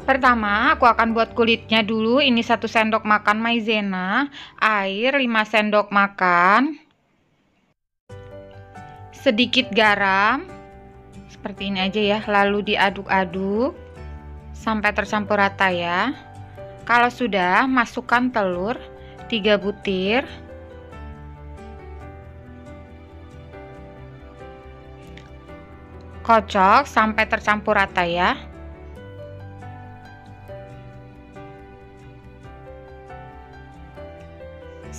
Pertama, aku akan buat kulitnya dulu. Ini 1 sendok makan maizena, air 5 sendok makan, sedikit garam, seperti ini aja ya. Lalu diaduk-aduk sampai tercampur rata ya. Kalau sudah, masukkan telur 3 butir. Kocok sampai tercampur rata ya.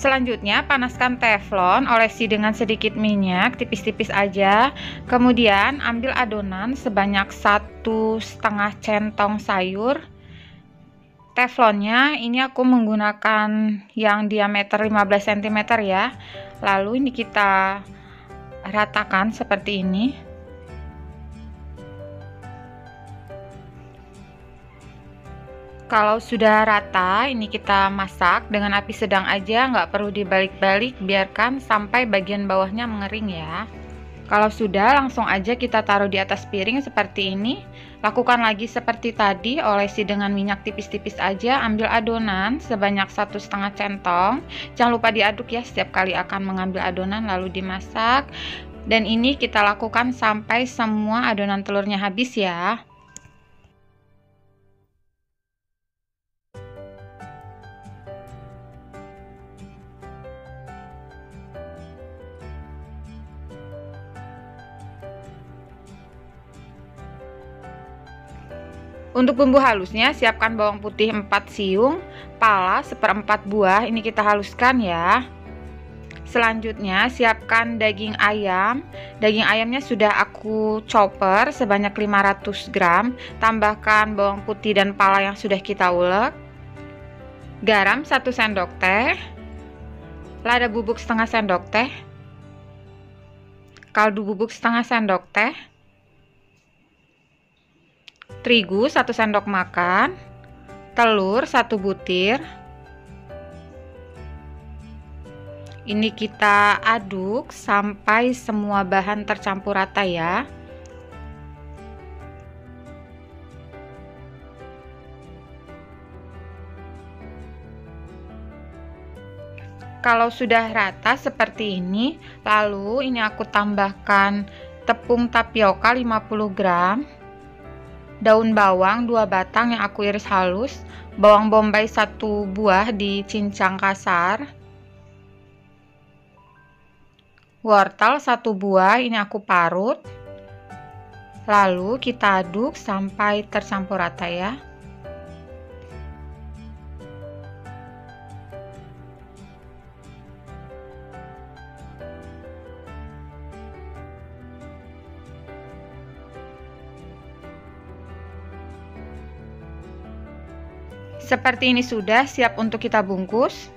Selanjutnya, panaskan teflon, olesi dengan sedikit minyak, tipis-tipis aja. Kemudian, ambil adonan sebanyak 1,5 centong sayur. Teflonnya ini aku menggunakan yang diameter 15 cm ya. Lalu ini kita ratakan seperti ini. Kalau sudah rata, ini kita masak dengan api sedang aja, nggak perlu dibalik-balik, biarkan sampai bagian bawahnya mengering ya. Kalau sudah, langsung aja kita taruh di atas piring seperti ini. Lakukan lagi seperti tadi, olesi dengan minyak tipis-tipis aja, ambil adonan sebanyak 1,5 centong. Jangan lupa diaduk ya, setiap kali akan mengambil adonan lalu dimasak. Dan ini kita lakukan sampai semua adonan telurnya habis ya. Untuk bumbu halusnya, siapkan bawang putih 4 siung, pala 1/4 buah, ini kita haluskan ya. Selanjutnya, siapkan daging ayam. Daging ayamnya sudah aku chopper sebanyak 500 gram. Tambahkan bawang putih dan pala yang sudah kita ulek. Garam 1 sendok teh. Lada bubuk setengah sendok teh. Kaldu bubuk setengah sendok teh. Terigu 1 sendok makan, telur 1 butir. Ini kita aduk sampai semua bahan tercampur rata ya. Kalau sudah rata seperti ini, lalu ini aku tambahkan tepung tapioka 50 gram. Daun bawang 2 batang yang aku iris halus, bawang bombay 1 buah dicincang kasar, wortel 1 buah ini aku parut. Lalu kita aduk sampai tercampur rata ya. Seperti ini sudah siap untuk kita bungkus.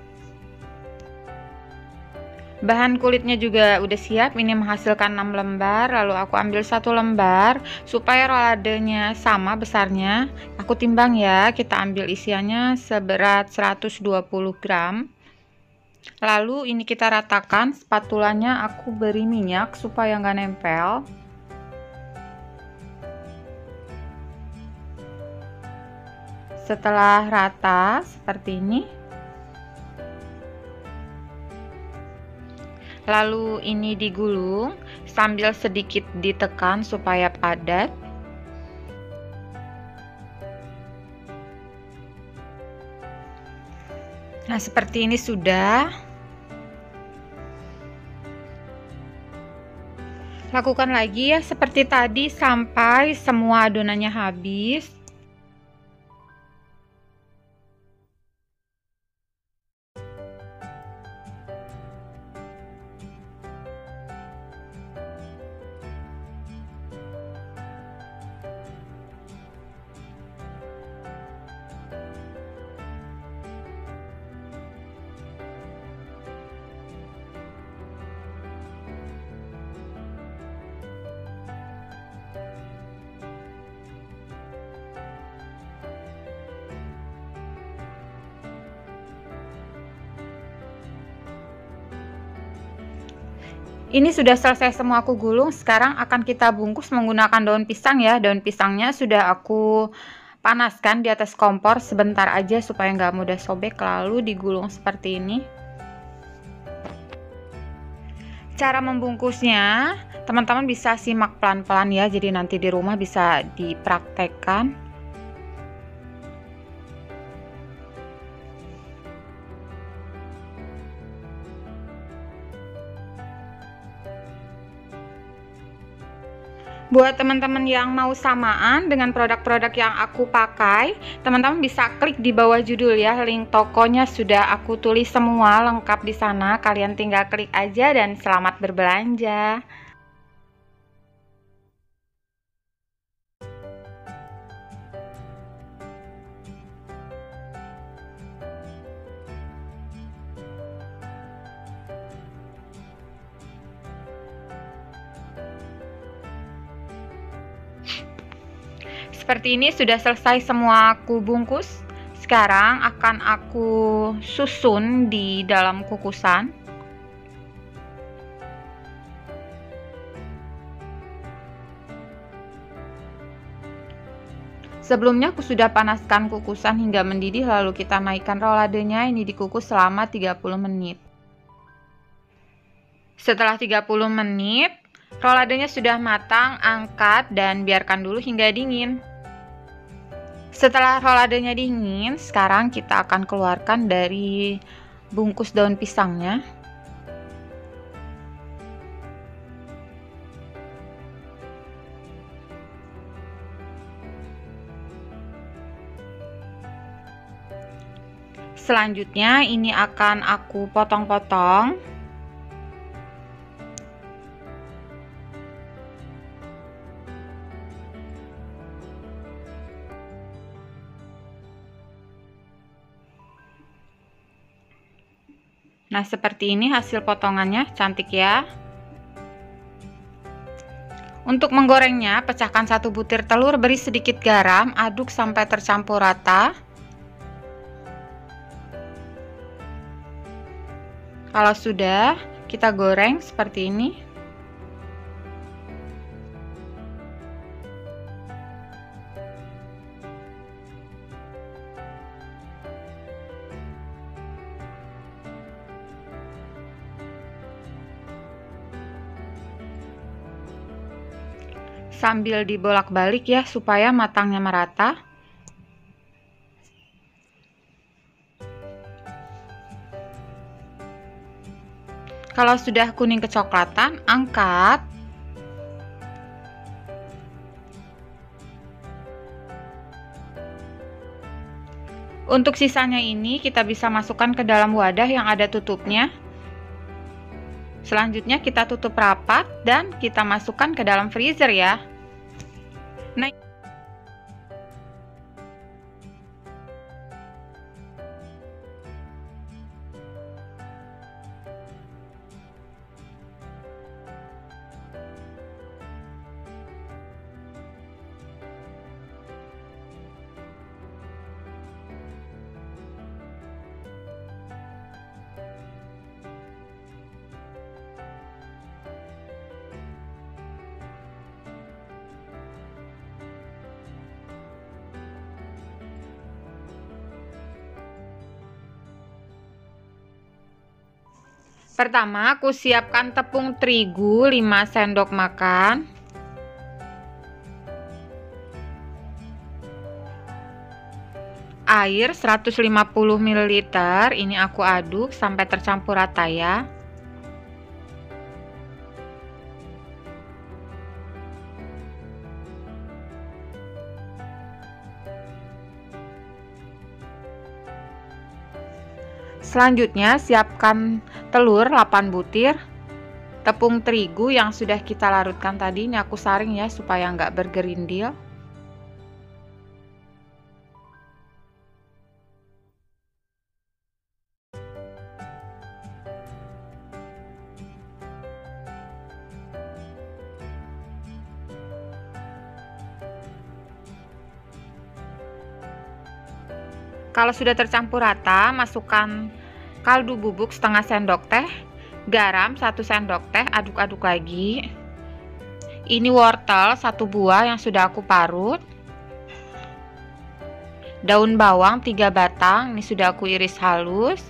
Bahan kulitnya juga udah siap, ini menghasilkan 6 lembar. Lalu aku ambil 1 lembar supaya roladenya sama besarnya. Aku timbang ya, kita ambil isiannya seberat 120 gram. Lalu ini kita ratakan, spatulanya aku beri minyak supaya nggak nempel. Setelah rata seperti ini, lalu ini digulung sambil sedikit ditekan supaya padat. Nah, seperti ini sudah. Lakukan lagi ya seperti tadi sampai semua adonannya habis. Ini sudah selesai semua aku gulung. Sekarang akan kita bungkus menggunakan daun pisang ya. Daun pisangnya sudah aku Panaskan di atas kompor sebentar aja supaya nggak mudah sobek, lalu digulung seperti ini. Cara membungkusnya, teman-teman bisa simak pelan-pelan ya, jadi nanti di rumah bisa dipraktekkan. Buat teman-teman yang mau samaan dengan produk-produk yang aku pakai, teman-teman bisa klik di bawah judul ya, link tokonya sudah aku tulis semua lengkap di sana. Kalian tinggal klik aja dan selamat berbelanja. Seperti ini sudah selesai semua aku bungkus. Sekarang akan aku susun di dalam kukusan. Sebelumnya aku sudah panaskan kukusan hingga mendidih, lalu kita naikkan roladenya. Ini dikukus selama 30 menit. Setelah 30 menit, roladenya sudah matang, angkat dan biarkan dulu hingga dingin. Setelah roladenya dingin, sekarang kita akan keluarkan dari bungkus daun pisangnya. Selanjutnya ini akan aku potong-potong. Nah, seperti ini hasil potongannya, cantik ya. Untuk menggorengnya, pecahkan 1 butir telur, beri sedikit garam, aduk sampai tercampur rata. Kalau sudah, kita goreng seperti ini. Sambil dibolak-balik ya supaya matangnya merata. Kalau sudah kuning kecoklatan, angkat. Untuk sisanya ini kita bisa masukkan ke dalam wadah yang ada tutupnya. Selanjutnya kita tutup rapat dan kita masukkan ke dalam freezer ya. Nah, pertama, aku siapkan tepung terigu 5 sendok makan. Air 150 ml, ini aku aduk sampai tercampur rata ya. Selanjutnya siapkan telur 8 butir, tepung terigu yang sudah kita larutkan tadi, ini aku saring ya supaya nggak bergerindil. Kalau sudah tercampur rata, masukkan kaldu bubuk setengah sendok teh, garam 1 sendok teh, aduk-aduk lagi. Ini wortel 1 buah yang sudah aku parut. daun bawang 3 batang, ini sudah aku iris halus.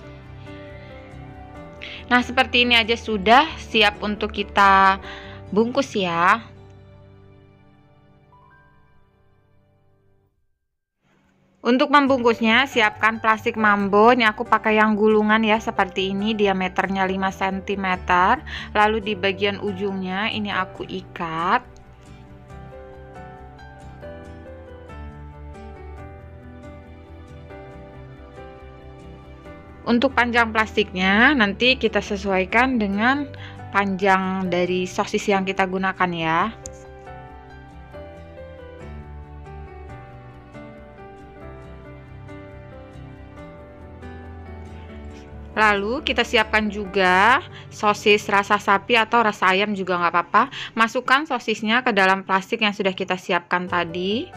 Nah, seperti ini aja sudah siap untuk kita bungkus ya. Untuk membungkusnya, siapkan plastik mambo. Ini aku pakai yang gulungan ya, seperti ini, diameternya 5 cm. Lalu di bagian ujungnya ini aku ikat. Untuk panjang plastiknya nanti kita sesuaikan dengan panjang dari sosis yang kita gunakan ya. Lalu kita siapkan juga sosis rasa sapi atau rasa ayam juga nggak apa-apa. Masukkan sosisnya ke dalam plastik yang sudah kita siapkan tadi.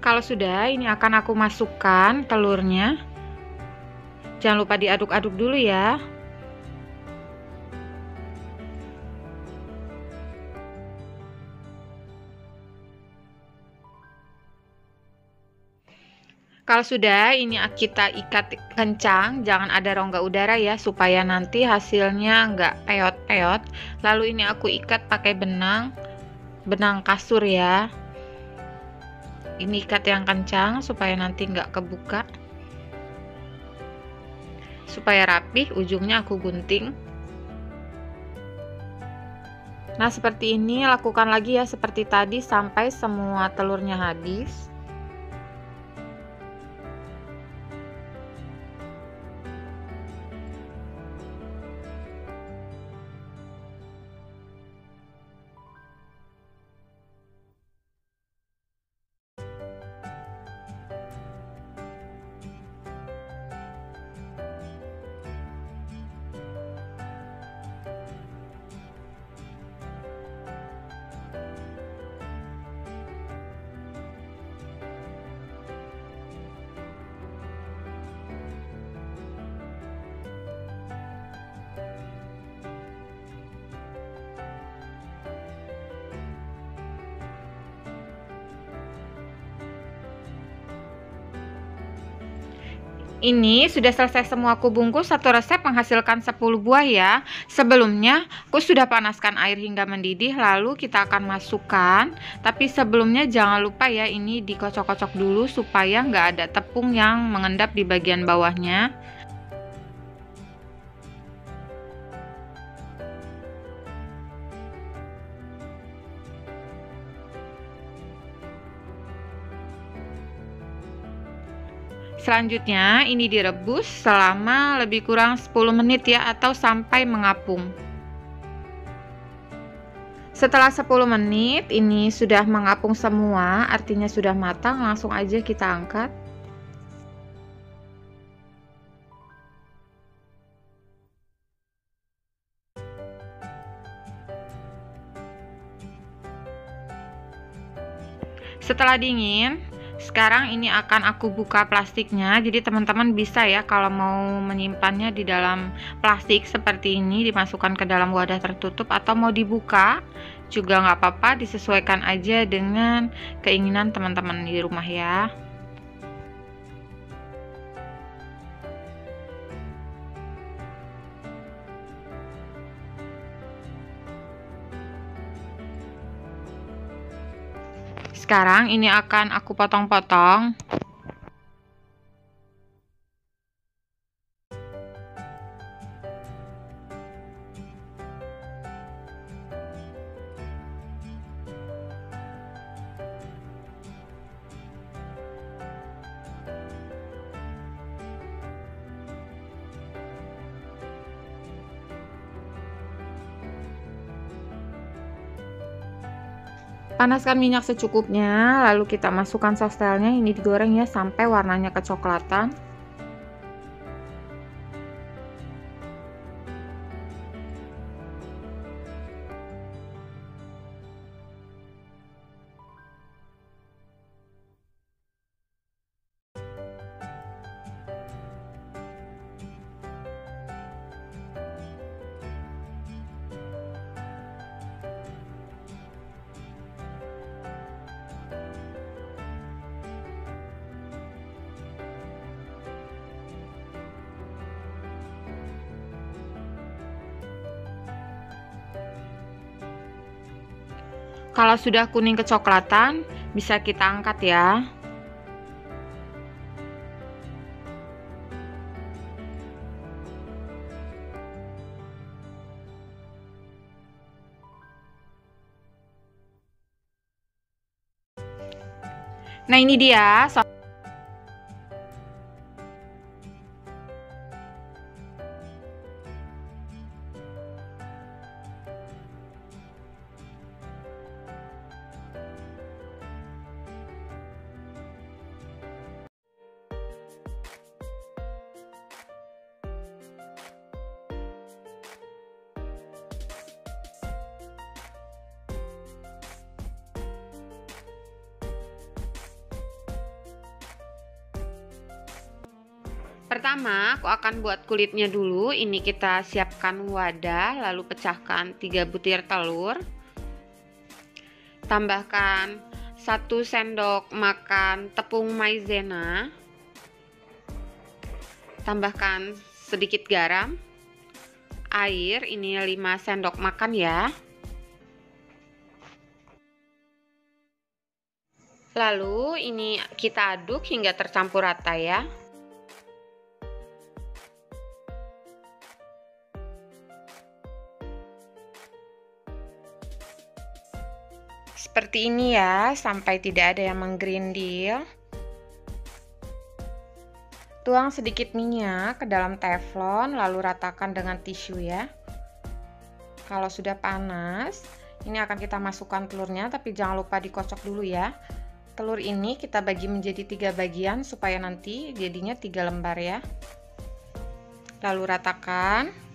Kalau sudah, ini akan aku masukkan telurnya. Jangan lupa diaduk-aduk dulu ya. Kalau sudah, ini kita ikat kencang, jangan ada rongga udara ya, supaya nanti hasilnya nggak peot-peot. Lalu ini aku ikat pakai benang kasur ya. Ini ikat yang kencang supaya nanti nggak kebuka, supaya rapih. Ujungnya aku gunting. Nah, seperti ini, lakukan lagi ya seperti tadi sampai semua telurnya habis. Ini sudah selesai semua aku bungkus. Satu resep menghasilkan 10 buah ya. Sebelumnya aku sudah panaskan air hingga mendidih, lalu kita akan masukkan. Tapi sebelumnya jangan lupa ya, ini dikocok-kocok dulu supaya nggak ada tepung yang mengendap di bagian bawahnya. Selanjutnya ini direbus selama lebih kurang 10 menit ya, atau sampai mengapung. Setelah 10 menit ini sudah mengapung semua, artinya sudah matang. Langsung aja kita angkat. Setelah dingin, sekarang ini akan aku buka plastiknya. Jadi teman-teman bisa ya, kalau mau menyimpannya di dalam plastik seperti ini, dimasukkan ke dalam wadah tertutup, atau mau dibuka juga nggak apa-apa, disesuaikan aja dengan keinginan teman-teman di rumah ya. Sekarang ini akan aku potong-potong. Panaskan minyak secukupnya, lalu kita masukkan sostelnya. Ini digoreng ya sampai warnanya kecoklatan. Kalau sudah kuning kecoklatan, bisa kita angkat ya. Nah, ini dia. Pertama, aku akan buat kulitnya dulu. Ini kita siapkan wadah, lalu pecahkan 3 butir telur. Tambahkan 1 sendok makan tepung maizena. Tambahkan sedikit garam. Air, ini 5 sendok makan ya. Lalu ini kita aduk hingga tercampur rata ya. Seperti ini ya, sampai tidak ada yang menggerindil. Tuang sedikit minyak ke dalam teflon, lalu ratakan dengan tisu ya. Kalau sudah panas, ini akan kita masukkan telurnya, tapi jangan lupa dikocok dulu ya. Telur ini kita bagi menjadi 3 bagian supaya nanti jadinya 3 lembar ya. Lalu ratakan.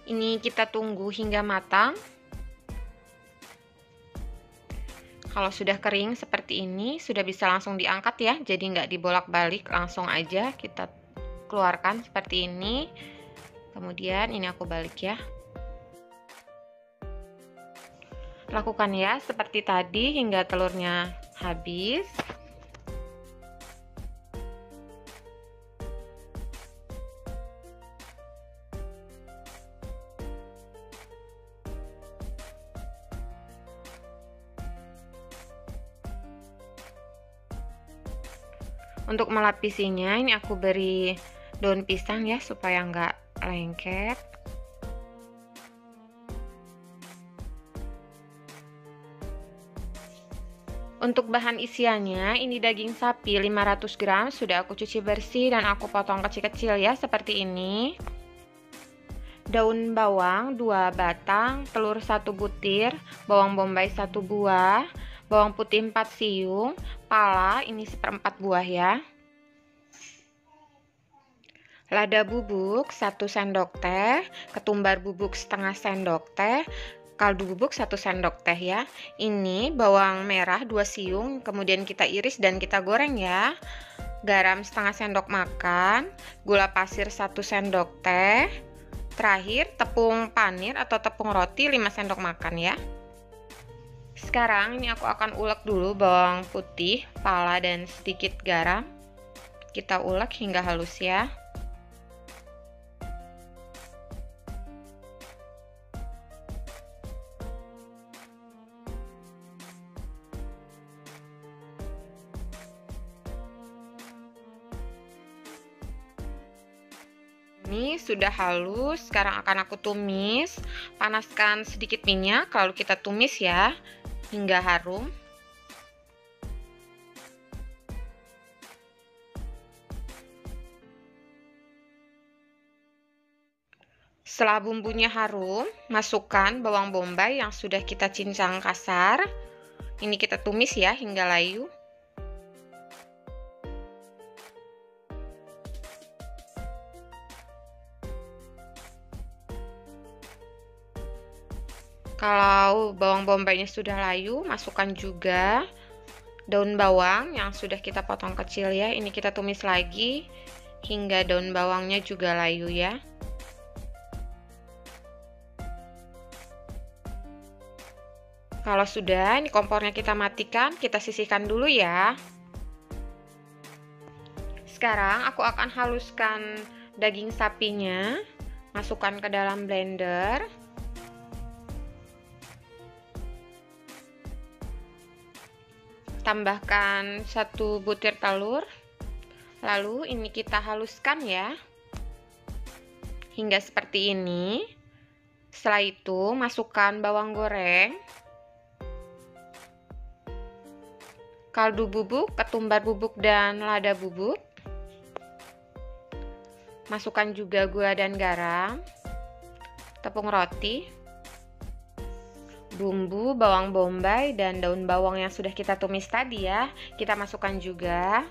Ini kita tunggu hingga matang. Kalau sudah kering seperti ini, sudah bisa langsung diangkat ya. Jadi nggak dibolak-balik, langsung aja kita keluarkan seperti ini. Kemudian ini aku balik ya. Lakukan ya seperti tadi hingga telurnya habis. Untuk melapisinya, ini aku beri daun pisang ya, supaya nggak lengket. Untuk bahan isiannya, ini daging sapi 500 gram, sudah aku cuci bersih dan aku potong kecil-kecil ya, seperti ini. Daun bawang 2 batang, telur 1 butir, bawang bombay 1 buah, bawang putih 4 siung, pala ini 1/4 buah ya. Lada bubuk 1 sendok teh, ketumbar bubuk setengah sendok teh, kaldu bubuk 1 sendok teh ya. Ini bawang merah 2 siung, kemudian kita iris dan kita goreng ya. Garam setengah sendok makan, gula pasir 1 sendok teh. Terakhir tepung panir atau tepung roti 5 sendok makan ya. Sekarang ini aku akan ulek dulu bawang putih, pala dan sedikit garam. Kita ulek hingga halus ya. Ini sudah halus, sekarang akan aku tumis. Panaskan sedikit minyak, lalu kita tumis ya hingga harum. Setelah bumbunya harum, masukkan bawang bombay yang sudah kita cincang kasar. Ini kita tumis ya hingga layu. Kalau bawang bombaynya sudah layu, masukkan juga daun bawang yang sudah kita potong kecil ya. Ini kita tumis lagi hingga daun bawangnya juga layu ya. Kalau sudah, ini kompornya kita matikan, kita sisihkan dulu ya. Sekarang aku akan haluskan daging sapinya, masukkan ke dalam blender. Tambahkan 1 butir telur. Lalu ini kita haluskan ya, hingga seperti ini. Setelah itu masukkan bawang goreng, kaldu bubuk, ketumbar bubuk, dan lada bubuk. Masukkan juga gula dan garam, tepung roti, bumbu, bawang bombay, dan daun bawang yang sudah kita tumis tadi ya. Kita masukkan juga.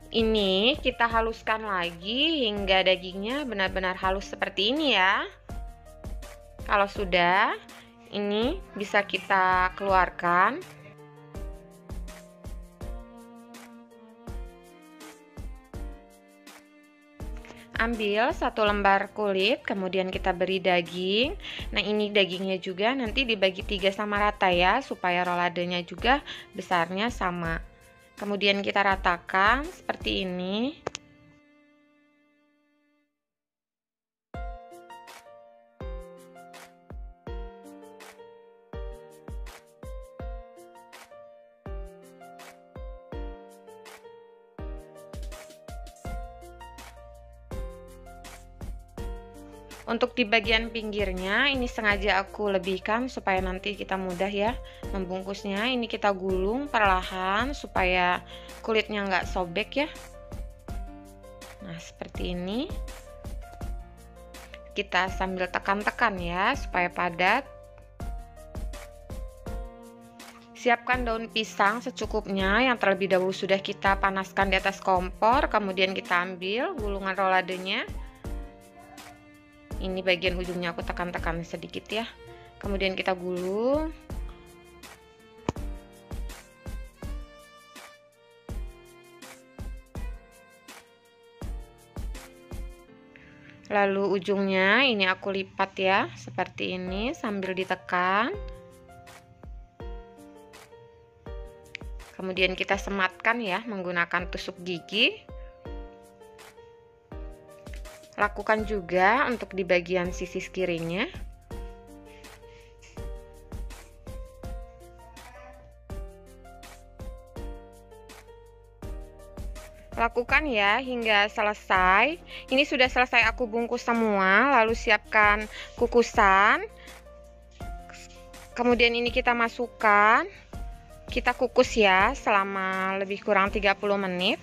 Ini kita haluskan lagi hingga dagingnya benar-benar halus seperti ini ya. Kalau sudah, ini bisa kita keluarkan. Ambil 1 lembar kulit, kemudian kita beri daging. Nah, ini dagingnya juga nanti dibagi 3 sama rata ya, supaya roladenya juga besarnya sama. Kemudian kita ratakan seperti ini. Untuk di bagian pinggirnya ini sengaja aku lebihkan supaya nanti kita mudah ya membungkusnya. Ini kita gulung perlahan supaya kulitnya nggak sobek ya. Nah, seperti ini. Kita sambil tekan-tekan ya supaya padat. Siapkan daun pisang secukupnya yang terlebih dahulu sudah kita panaskan di atas kompor. Kemudian kita ambil gulungan roladenya. Ini bagian ujungnya aku tekan-tekan sedikit ya. Kemudian kita gulung. Lalu ujungnya ini aku lipat ya, seperti ini sambil ditekan. Kemudian kita sematkan ya menggunakan tusuk gigi. Lakukan juga untuk di bagian sisi kirinya. Lakukan ya hingga selesai. Ini sudah selesai aku bungkus semua. Lalu siapkan kukusan. Kemudian ini kita masukkan. Kita kukus ya selama lebih kurang 30 menit.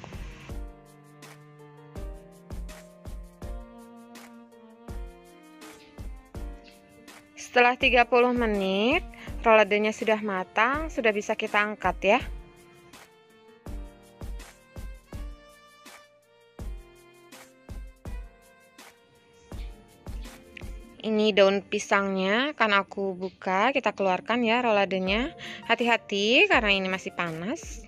Setelah 30 menit, roladenya sudah matang, sudah bisa kita angkat ya. Ini daun pisangnya kan aku buka, kita keluarkan ya roladenya. Hati-hati karena ini masih panas.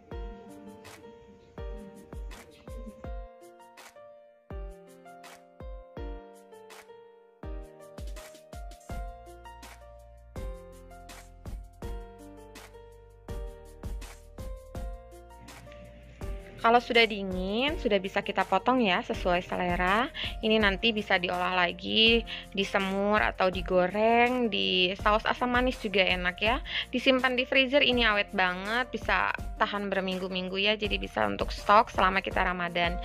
Kalau sudah dingin, sudah bisa kita potong ya sesuai selera. Ini nanti bisa diolah lagi, disemur atau digoreng, di saus asam manis juga enak ya. Disimpan di freezer ini awet banget, bisa tahan berminggu-minggu ya. Jadi bisa untuk stok selama kita Ramadan.